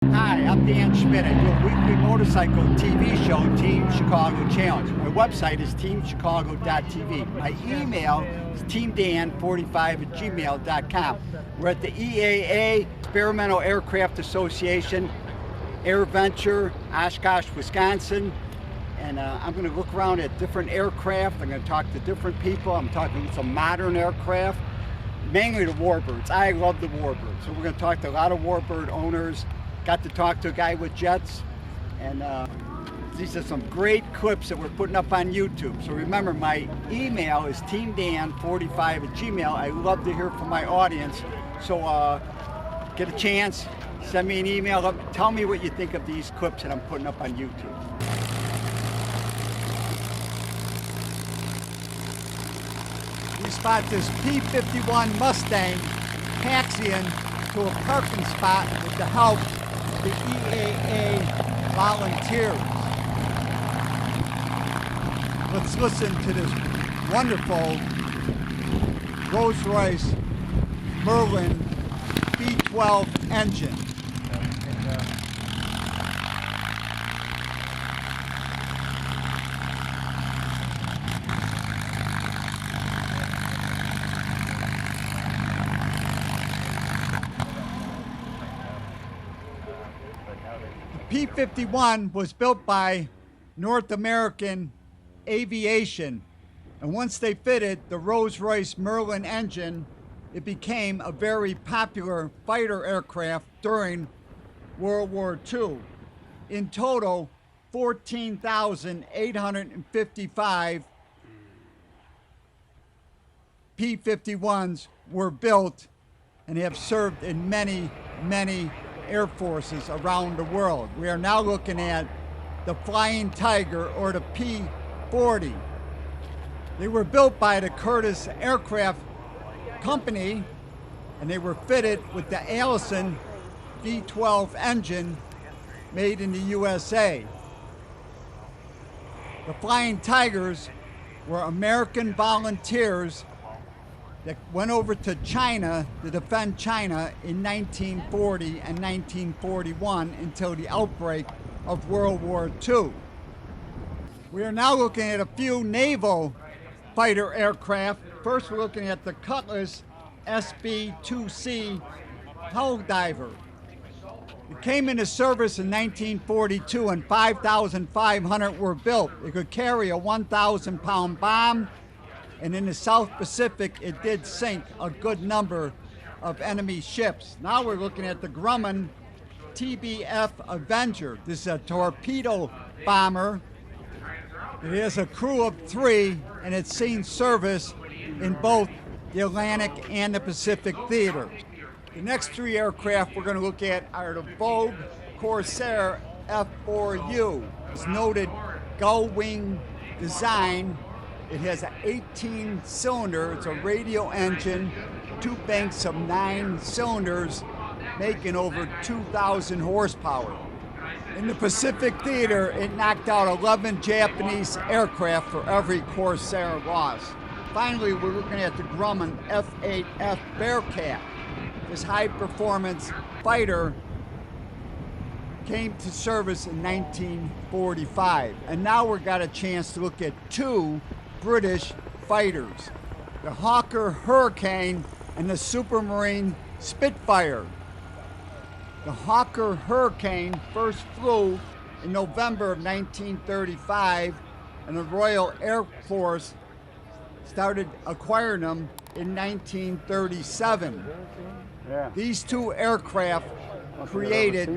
Hi, I'm Dan Schmitt. I do a weekly motorcycle TV show, Team Chicago Challenge. My website is teamchicago.tv. My email is teamdan45@gmail.com. We're at the EAA Experimental Aircraft Association, AirVenture, Oshkosh, Wisconsin. And I'm going to look around at different aircraft. I'm going to talk to different people. I'm talking some modern aircraft, mainly the WarBirds. I love the WarBirds. So we're going to talk to a lot of WarBird owners. Got to talk to a guy with jets, and these are some great clips that we're putting up on YouTube. So remember, my email is teamdan45@gmail. I love to hear from my audience. So get a chance, send me an email. Tell me what you think of these clips that I'm putting up on YouTube. We spot this P-51 Mustang taxiing to a parking spot with the help of the EAA volunteers. Let's listen to this wonderful Rolls-Royce Merlin V12 engine. P-51 was built by North American Aviation, and once they fitted the Rolls-Royce Merlin engine, it became a very popular fighter aircraft during World War II. In total, 14,855 P-51s were built and have served in many air forces around the world. We are now looking at the Flying Tiger, or the P-40. They were built by the Curtiss Aircraft Company, and they were fitted with the Allison V12 engine made in the USA. The Flying Tigers were American volunteers that went over to China to defend China in 1940 and 1941 until the outbreak of World War II. We are now looking at a few naval fighter aircraft. First, we're looking at the Cutlass SB-2C Helldiver. It came into service in 1942 and 5,500 were built. It could carry a 1,000-pound bomb, and in the South Pacific, it did sink a good number of enemy ships. Now we're looking at the Grumman TBF Avenger. This is a torpedo bomber. It has a crew of 3, and it's seen service in both the Atlantic and the Pacific theaters. The next 3 aircraft we're going to look at are the Vogue Corsair F4U. It's noted gull wing design. It has an 18-cylinder, it's a radial engine, 2 banks of 9 cylinders, making over 2,000 horsepower. In the Pacific theater, it knocked out 11 Japanese aircraft for every Corsair loss. Finally, we're looking at the Grumman F8F Bearcat. This high-performance fighter came to service in 1945. And now we've got a chance to look at 2 British fighters, the Hawker Hurricane and the Supermarine Spitfire. The Hawker Hurricane first flew in November of 1935, and the Royal Air Force started acquiring them in 1937. These 2 aircraft created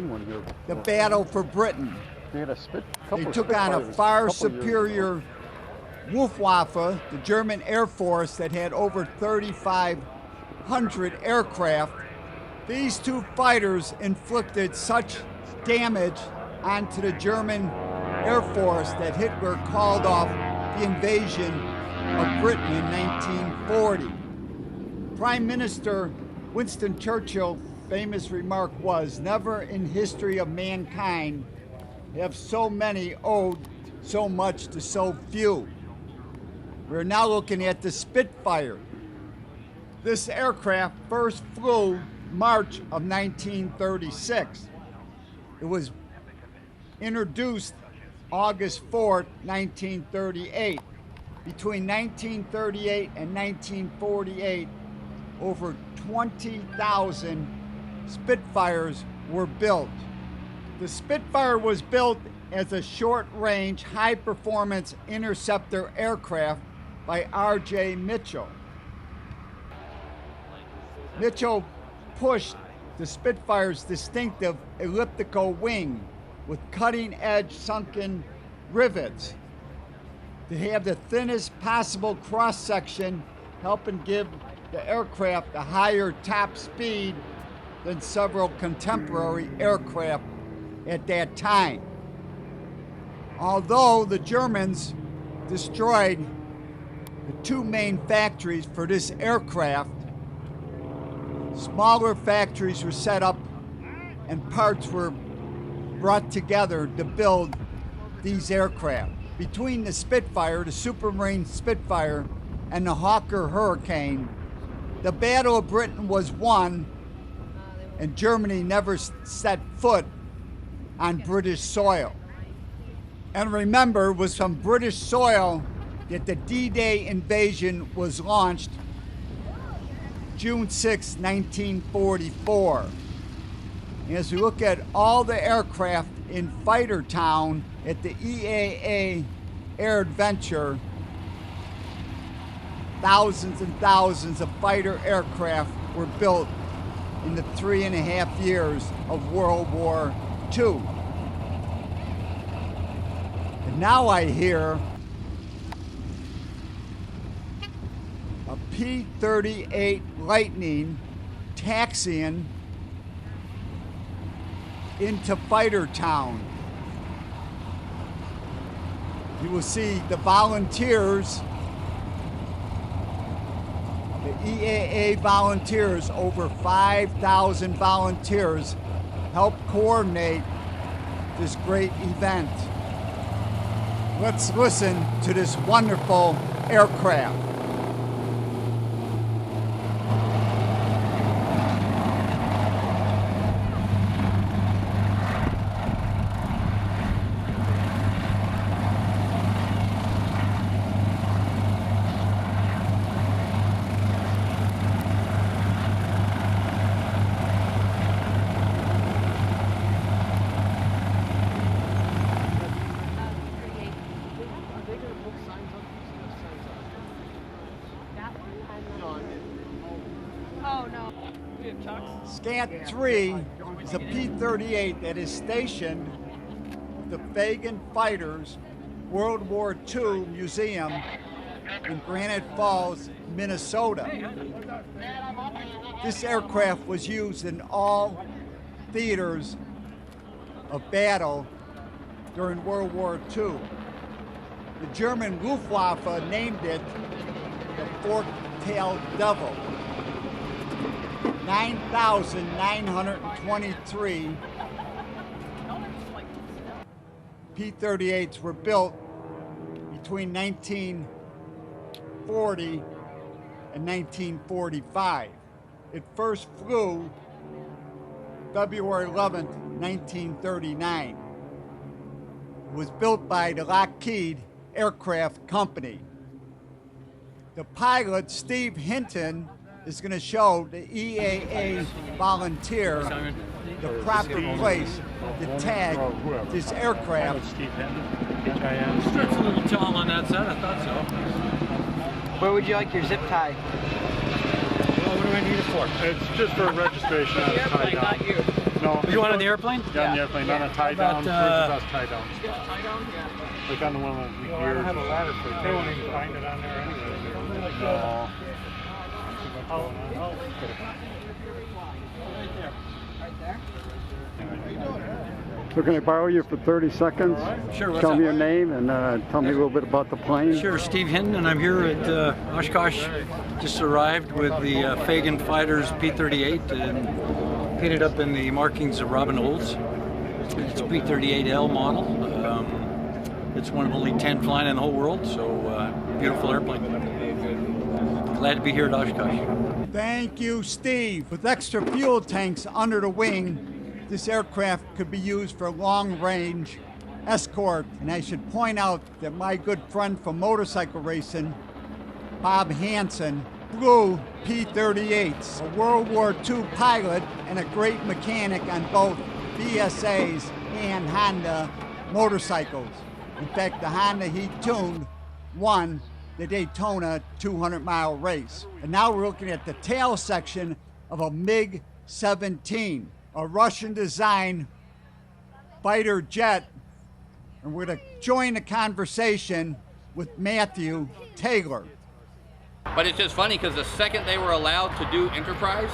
the battle for Britain. They took on a far superior Luftwaffe, the German Air Force, that had over 3,500 aircraft. These 2 fighters inflicted such damage onto the German Air Force that Hitler called off the invasion of Britain in 1940. Prime Minister Winston Churchill's famous remark was, "Never in history of mankind have so many owed so much to so few." We're now looking at the Spitfire. This aircraft first flew March of 1936. It was introduced August 4th, 1938. Between 1938 and 1948, over 20,000 Spitfires were built. The Spitfire was built as a short-range, high-performance interceptor aircraft by R.J. Mitchell. Mitchell pushed the Spitfire's distinctive elliptical wing with cutting-edge sunken rivets to have the thinnest possible cross-section, helping give the aircraft a higher top speed than several contemporary aircraft at that time. Although the Germans destroyed the two main factories for this aircraft, smaller factories were set up and parts were brought together to build these aircraft. Between the Spitfire, the Supermarine Spitfire, and the Hawker Hurricane, the Battle of Britain was won, and Germany never set foot on British soil. And remember, it was from British soil that the D-Day invasion was launched June 6, 1944. And as we look at all the aircraft in Fightertown at the EAA AirVenture, thousands and thousands of fighter aircraft were built in the 3.5 years of World War II. And now I hear a P-38 Lightning taxiing into Fightertown. You will see the volunteers, the EAA volunteers, over 5,000 volunteers, help coordinate this great event. Let's listen to this wonderful aircraft. Scant 3 is a P-38 that is stationed at the Fagen Fighters World War II Museum in Granite Falls, Minnesota. This aircraft was used in all theaters of battle during World War II. The German Luftwaffe named it the Fork-tailed Devil. 9,923 P-38s were built between 1940 and 1945. It first flew February 11th, 1939. It was built by the Lockheed Aircraft Company. The pilot, Steve Hinton, is going to show the EAA volunteer the proper place to tag this aircraft. Steve Hinton, H-I-N. Strips a little tall on that side, I thought so. Where would you like your zip tie? Well, what do I need it for? It's just for registration on a tie down. Not you. No. You want on the airplane? Yeah, on the airplane, not a tie down. Where's the best tie down? Tie down? Yeah. Like on the one that we I don't have a ladder for it. They won't even find it on there anyway. No. So can I borrow you for 30 seconds? Sure, what's Tell up? me your name and tell me a little bit about the plane. Sure, Steve Hinton, and I'm here at Oshkosh. Just arrived with the Fagen Fighters P-38 and painted up in the markings of Robin Olds. It's a P-38L model. It's one of only 10 flying in the whole world, so beautiful airplane. Glad to be here at Oshkosh. Thank you, Steve. With extra fuel tanks under the wing, this aircraft could be used for long-range escort. And I should point out that my good friend from motorcycle racing, Bob Hansen, flew P-38s, a World War II pilot and a great mechanic on both BSAs and Honda motorcycles. In fact, the Honda he tuned won the Daytona 200-mile race. And now we're looking at the tail section of a MiG-17, a Russian-designed fighter jet. And we're going to join the conversation with Matthew Taylor. But it's just funny because the second they were allowed to do Enterprise,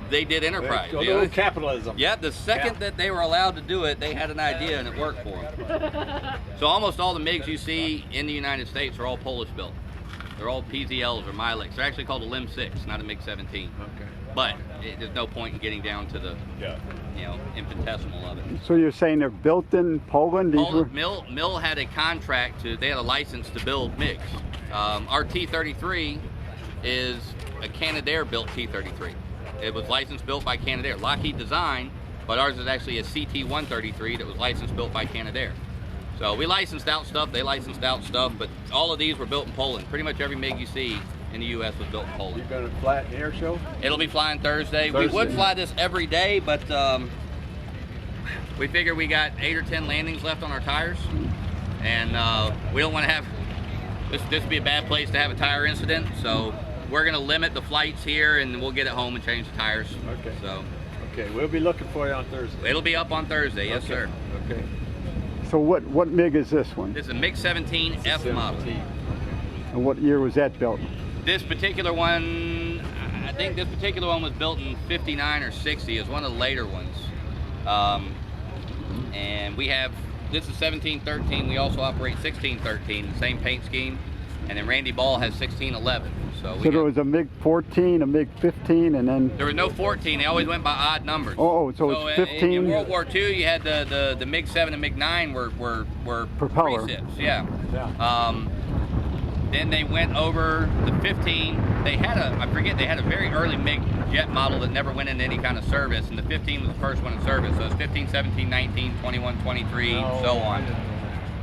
they did Enterprise. A little capitalism. Yeah, the second that they were allowed to do it, they had an idea and it worked for them. So almost all the MiGs you see in the United States are all Polish built. They're all PZLs or Milex. They're actually called a LIM 6, not a MiG-17. Okay. But there's no point in getting down to the infinitesimal of it. So you're saying they're built in Poland? Mill had a contract they had a license to build MiGs. Our T-33 is a Canadair built T-33. It was licensed built by Canadair. Lockheed design, but ours is actually a CT-133 that was licensed built by Canadair. So we licensed out stuff, they licensed out stuff, but all of these were built in Poland. Pretty much every MiG you see in the U.S. was built in Poland. You're going to fly at the air show? It'll be flying Thursday. We would fly this every day, but we figure we got 8 or 10 landings left on our tires, and we don't want to have this would be a bad place to have a tire incident, so we're going to limit the flights here, and we'll get it home and change the tires. Okay. So. Okay, we'll be looking for you on Thursday. It'll be up on Thursday, yes, okay. sir. Okay. So what MiG is this one? This is a MiG-17 F model. And what year was that built? This particular one, I think this particular one was built in 59 or 60. It's one of the later ones. And we have, this is 1713. We also operate 1613, the same paint scheme. And then Randy Ball has 1611. So there was a MiG-14, a MiG-15, and then... There was no 14. They always went by odd numbers. Oh, so it's 15? In World War II, you had the MiG-7 and MiG-9 were propeller. Precips, yeah. Then they went over the 15. They had I forget, they had a very early MiG jet model that never went into any kind of service, and the 15 was the first one in service. So it's 15, 17, 19, 21, 23, so on.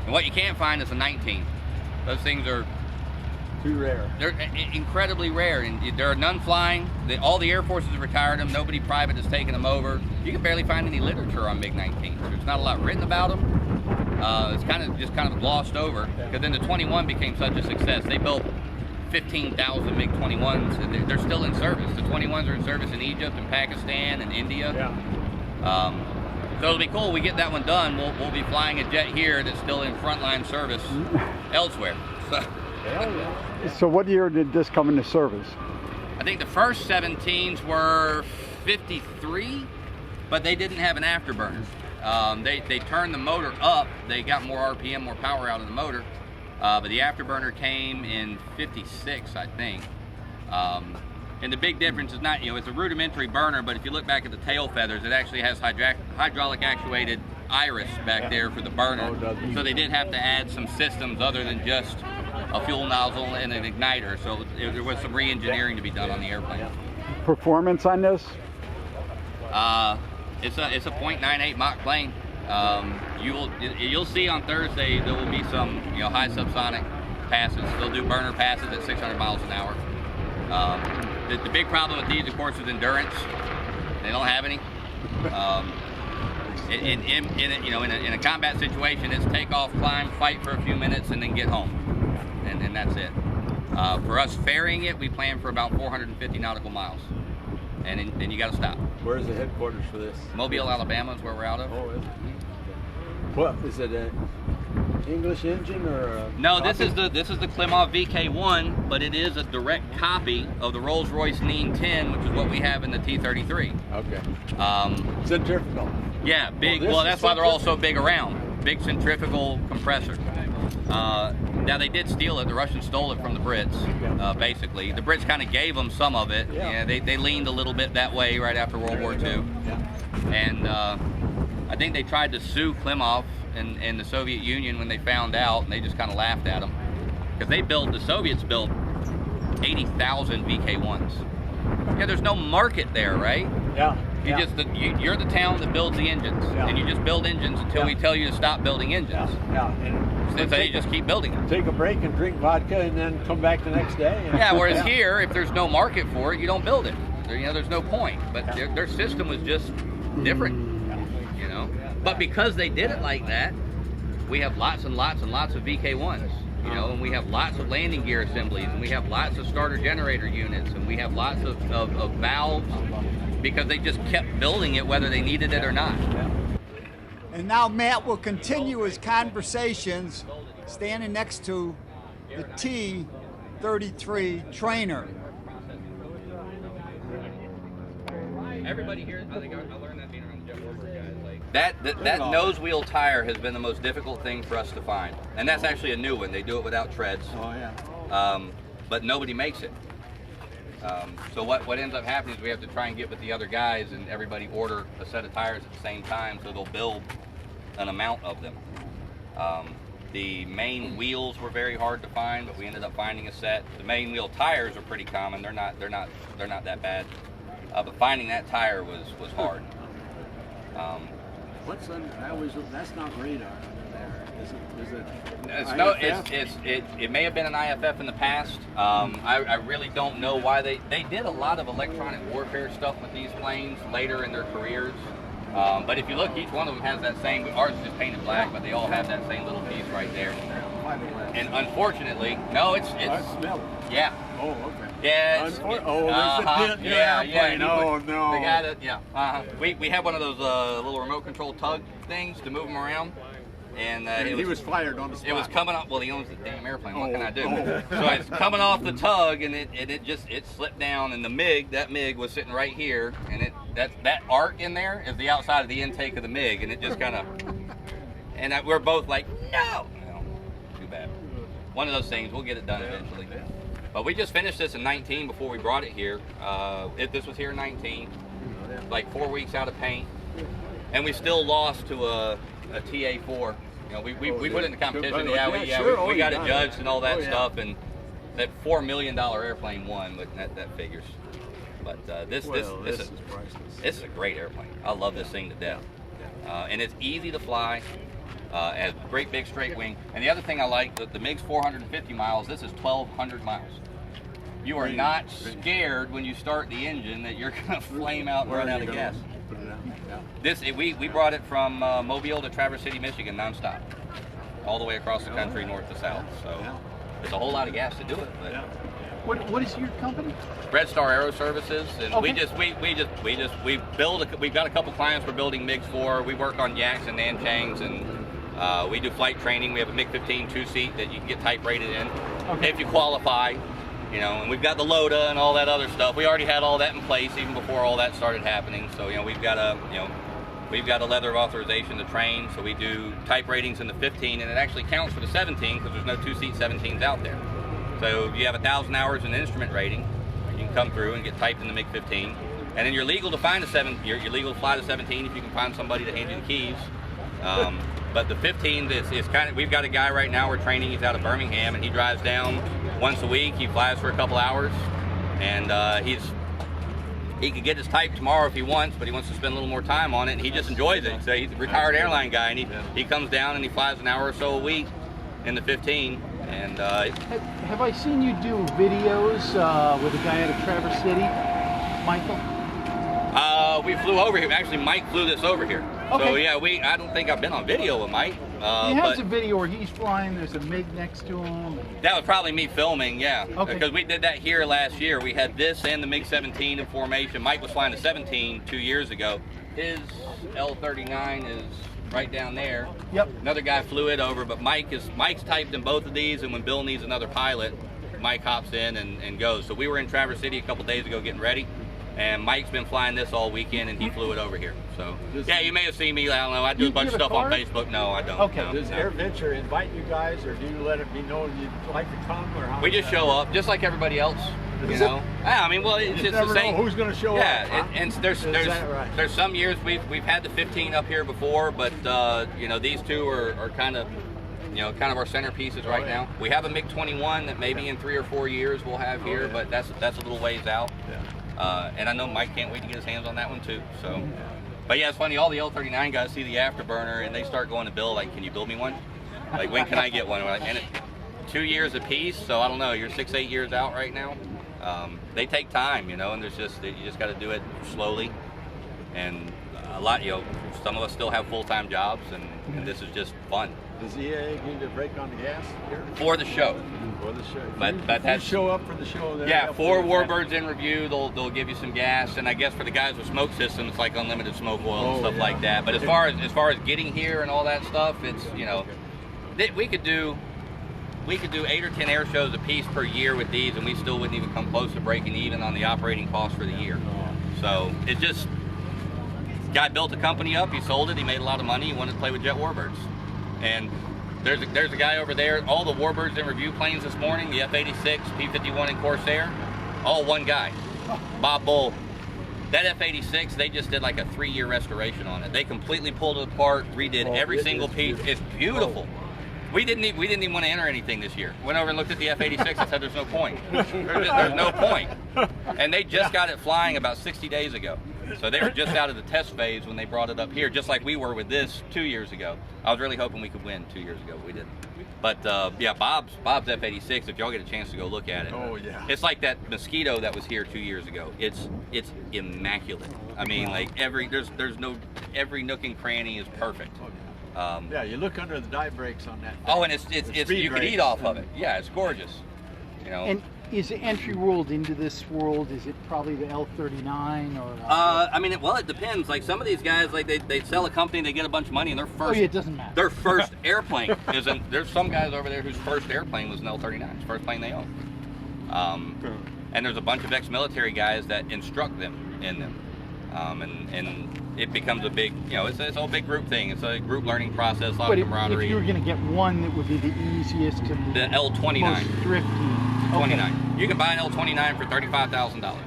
And what you can't find is a 19. Those things are too rare. They're incredibly rare, and there are none flying. All the Air Forces have retired them. Nobody private has taken them over. You can barely find any literature on MiG-19. There's not a lot written about them. It's kind of glossed over, because then the 21 became such a success. They built 15,000 MiG-21s, and they're still in service. The 21s are in service in Egypt and Pakistan and India. So it'll be cool. We get that one done. We'll be flying a jet here that's still in frontline service elsewhere. So what year did this come into service? I think the first 17s were 53, but they didn't have an afterburner. They turned the motor up. They got more RPM, more power out of the motor. But the afterburner came in 56, I think. And the big difference is not, it's a rudimentary burner, but if you look back at the tail feathers, it actually has hydraulic actuated iris back there for the burner. So they did have to add some systems other than just a fuel nozzle and an igniter. So there was some re-engineering to be done on the airplane. Performance on this? It's a .98 Mach plane. You'll see on Thursday there will be some high subsonic passes. They'll do burner passes at 600 miles an hour. The big problem with these, of course, is endurance. They don't have any. In a combat situation, it's take off, climb, fight for a few minutes, and then get home, and that's it. For us ferrying it, we plan for about 450 nautical miles, and then you got to stop. Where's the headquarters for this? Mobile, Alabama is where we're out of. Oh, is it? What is it? An English engine or? No, this is the Klimov VK1, but it is a direct copy of the Rolls-Royce Neen 10, which is what we have in the T-33. Okay. Centrifugal. Yeah, big. Well, that's why they're all so big around. Big centrifugal compressor. Now they did steal it. The Russians stole it from the Brits, basically. The Brits kind of gave them some of it. Yeah, they leaned a little bit that way right after World War II. Yeah. And I think they tried to sue Klimov and the Soviet Union when they found out, and they just kind of laughed at them. Because the Soviets built 80,000 VK1s. Yeah, there's no market there, right? Yeah. You're the town that builds the engines, and you just build engines until we tell you to stop building engines. And so you just keep building them. Take a break and drink vodka, and then come back the next day. Yeah. Whereas here, if there's no market for it, you don't build it. There's no point. But their system was just different. But because they did it like that, we have lots and lots and lots of VK1s. And we have lots of landing gear assemblies, and we have lots of starter generator units, and we have lots of valves, because they just kept building it whether they needed it or not. And now Matt will continue his conversations standing next to the T-33 trainer. Everybody here, I think I learned that being around the WarBird guys. That nose wheel tire has been the most difficult thing for us to find, and that's actually a new one. They do it without treads. But nobody makes it. So what ends up happening is we have to try and get with the other guys, and everybody order a set of tires at the same time, so they'll build an amount of them. The main wheels were very hard to find, but we ended up finding a set. The main wheel tires are pretty common. They're not that bad. But finding that tire was hard. What's on? That's not radar there. Is it? It may have been an IFF in the past. I really don't know why they did a lot of electronic warfare stuff with these planes later in their careers. But if you look, each one of them has that same. Ours is just painted black, but they all have that same little piece right there. And unfortunately, no, it's yeah. Oh, okay. Yeah. There's a dent airplane. Oh no. They got it. Yeah. We have one of those little remote control tug things to move them around, and he was fired on the spot. It was coming up. Well, he owns the damn airplane. What can I do? So it's coming off the tug, and it slipped down, and that MiG was sitting right here, and that arc in there is the outside of the intake of the MiG, and it just kind of, and we're both like, no, too bad. One of those things. We'll get it done eventually. But we just finished this in 19 before we brought it here. This was here in 19, like 4 weeks out of paint, and we still lost to a TA4. We put it in the competition. We got it judged and all that stuff, and that $4 million airplane won, but that figures. But this is priceless. This is a great airplane. I love this thing to death, and it's easy to fly. It has a great big straight wing, and the other thing I like, the MiG's 450 miles. This is 1,200 miles. You are not scared when you start the engine that you're going to flame out and run out of gas. We brought it from Mobile to Traverse City, Michigan, nonstop, all the way across the country, north to south. So it's a whole lot of gas to do it. But what is your company? Red Star Aero Services, and okay. we've got a couple clients we're building MiGs for. We work on Yaks and Nanchangs, and we do flight training. We have a MiG-15 two-seat that you can get type rated in if you qualify. And we've got the LOTA and all that other stuff. We already had all that in place even before all that started happening. So we've got a letter of authorization to train. So we do type ratings in the 15, and it actually counts for the 17 because there's no two-seat 17s out there. So if you have 1,000 hours in instrument rating, you can come through and get typed in the MiG-15, and then you're legal to find you're legal to fly the 17 if you can find somebody to hand you the keys. But the 15 is kind of, we've got a guy right now we're training. He's out of Birmingham, and he drives down once a week. He flies for a couple hours, and he could get his type tomorrow if he wants, but he wants to spend a little more time on it, and he just enjoys it. So he's a retired airline guy, and he comes down and he flies an hour or so a week in the 15. And have I seen you do videos with a guy out of Traverse City, Michael? We flew over here. Actually, Mike flew this over here. Okay. So yeah, I don't think I've been on video with Mike. He has a video where he's flying. There's a MiG next to him. That was probably me filming, yeah. Okay. Because we did that here last year. We had this and the MiG-17 in formation. Mike was flying the 17 2 years ago. His L-39 is right down there. Yep. Another guy flew it over, but Mike's typed in both of these, and when Bill needs another pilot, Mike hops in and goes. So we were in Traverse City a couple days ago getting ready, and Mike's been flying this all weekend, and he flew it over here. So yeah, you may have seen me. I don't know. I do a bunch of stuff on Facebook. No, I don't. Okay. No, Does AirVenture invite you guys, or do you let it be known you'd like to come, or how? We just show up, just like everybody else. Yeah, I mean, well, it's never the same. know who's going to show up. Huh? And there's some years we've had the 15 up here before, but these two are kind of our centerpieces right now. We have a MiG-21 that maybe in 3 or 4 years we'll have here, but that's a little ways out. And I know Mike can't wait to get his hands on that one too. So, but yeah, it's funny. All the L-39 guys see the afterburner and they start going to build. Like, can you build me one? Like, when can I get one? And 2 years apiece. So I don't know. You're 6-8 years out right now. They take time, you know, and you just got to do it slowly. And a lot, you know, some of us still have full-time jobs, and this is just fun. Does EAA give you a break on the gas here? For the show. For the show. But that's, you show up for the show. Yeah, 4 WarBirds in review. They'll give you some gas, and I guess for the guys with smoke systems, it's like unlimited smoke oil and stuff like that. But as far as getting here and all that stuff, it's, you know, we could do 8 or 10 air shows a piece per year with these, and we still wouldn't even come close to breaking even on the operating cost for the year. So it just, guy built a company up, he sold it, he made a lot of money, he wanted to play with jet warbirds. And there's a guy over there, all the warbirds in review planes this morning, the F-86, P-51, and Corsair, all one guy, Bob Bull. That F-86, they just did like a 3-year restoration on it. They completely pulled it apart, redid every single piece. It's beautiful. We didn't even want to enter anything this year. Went over and looked at the F-86 and said there's no point. There's no point. And they just got it flying about 60 days ago. So they were just out of the test phase when they brought it up here, just like we were with this 2 years ago. I was really hoping we could win 2 years ago, but we didn't. But yeah, Bob's F-86, if y'all get a chance to go look at it. Oh yeah. It's like that Mosquito that was here 2 years ago. It's immaculate. I mean, like every nook and cranny is perfect. Yeah, you look under the dive brakes on that thing. Oh, and it's you could eat off of it. Yeah, it's gorgeous. You know. And is the entry world into this world, is it probably the L-39 or? I mean, well, it depends. Like some of these guys, like they sell a company, they get a bunch of money, and their first. Oh, yeah, it doesn't matter. Their first airplane isn't. There's some guys over there whose first airplane was an L-39. It's the first plane they owned. And there's a bunch of ex-military guys that instruct them in them, and it becomes a big, you know, it's a whole big group thing. It's a group learning process, a lot of camaraderie. If you were going to get one that would be the easiest to the L-29. Most thrifty. 29. Okay. You can buy an L-29 for $35,000.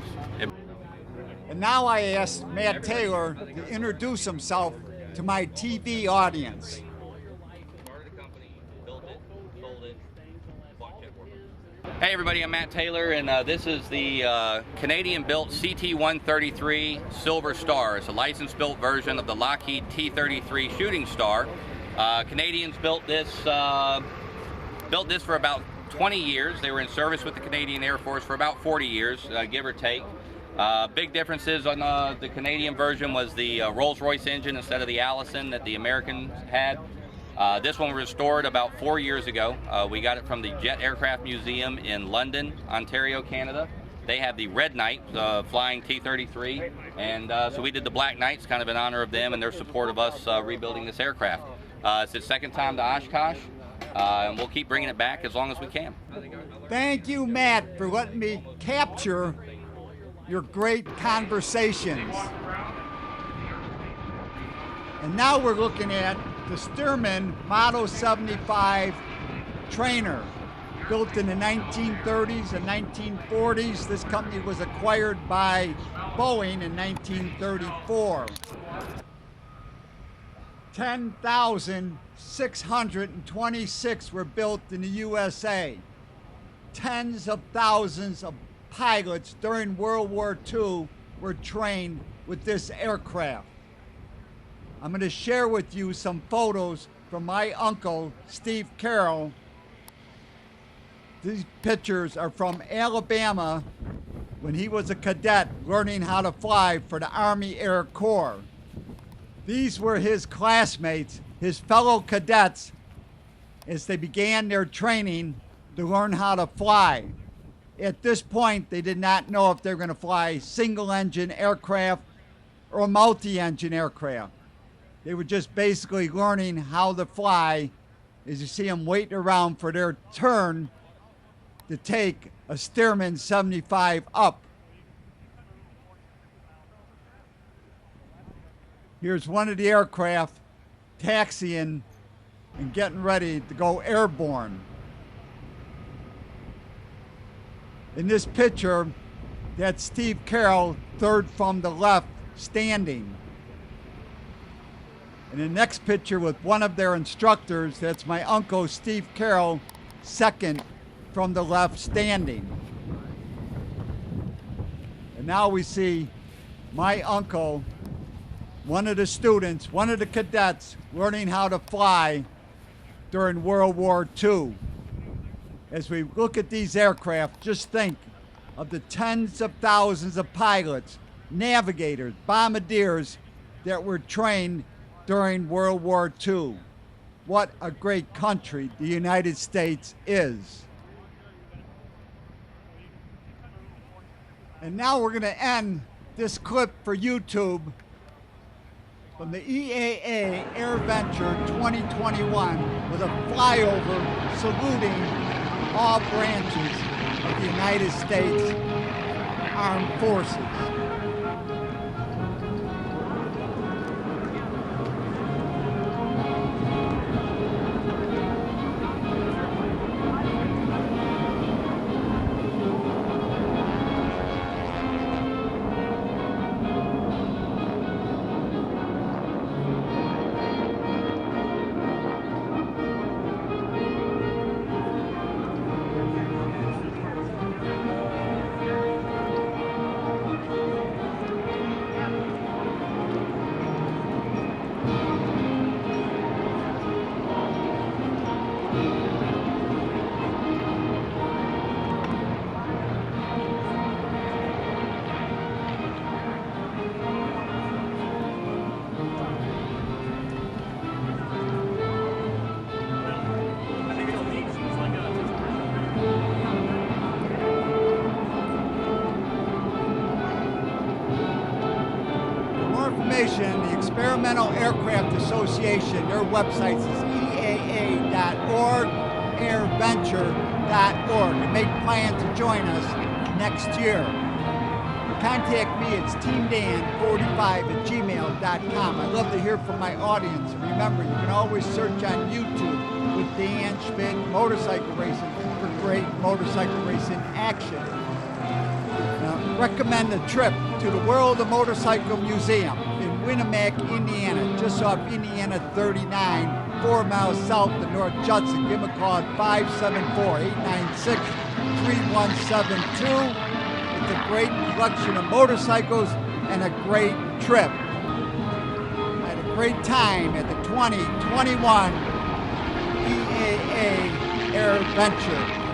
And now I ask Matt Taylor to introduce himself to my TV audience. Hey everybody, I'm Matt Taylor, and this is the Canadian-built CT-133 Silver Star. It's a license-built version of the Lockheed T-33 Shooting Star. Canadians built this for about 20 years. They were in service with the Canadian Air Force for about 40 years, give or take. Big differences on the Canadian version was the Rolls-Royce engine instead of the Allison that the Americans had. This one was restored about 4 years ago. We got it from the Jet Aircraft Museum in London, Ontario, Canada. They have the Red Knight flying T-33, and so we did the Black Knights kind of in honor of them and their support of us rebuilding this aircraft. It's its second time to Oshkosh, and we'll keep bringing it back as long as we can. Thank you, Matt, for letting me capture your great conversations. And now we're looking at the Stearman Model 75 trainer, built in the 1930s and 1940s. This company was acquired by Boeing in 1934. 10,626 were built in the USA. Tens of thousands of pilots during World War II were trained with this aircraft. I'm going to share with you some photos from my uncle, Steve Carroll. These pictures are from Alabama when he was a cadet learning how to fly for the Army Air Corps. These were his classmates, his fellow cadets, as they began their training to learn how to fly. At this point, they did not know if they were going to fly single-engine aircraft or multi-engine aircraft. They were just basically learning how to fly as you see them waiting around for their turn to take a Stearman 75 up. Here's one of the aircraft taxiing and getting ready to go airborne. In this picture, that's Steve Carroll, third from the left, standing. In the next picture with one of their instructors, that's my uncle, Steve Carroll, second from the left, standing. And now we see my uncle, one of the students, one of the cadets, learning how to fly during World War II. As we look at these aircraft, just think of the tens of thousands of pilots, navigators, bombardiers that were trained during World War II. What a great country the United States is. And now we're going to end this clip for YouTube from the EAA AirVenture 2021 with a flyover saluting all branches of the United States Armed Forces. The Experimental Aircraft Association, their website is EAA.org, airventure.org, and make plans to join us next year. Contact me, it's teamdan45@gmail.com. I love to hear from my audience. And remember, you can always search on YouTube with Dan Schmitt Motorcycle Racing for great motorcycle racing action. Now, recommend a trip to the World of Motorcycle Museum in Winnemac, Indiana, just off Indiana 39, 4 miles south of North Judson. Give them a call at 574-896-3172. It's a great collection of motorcycles and a great trip. I had a great time at the 2021 EAA AirVenture.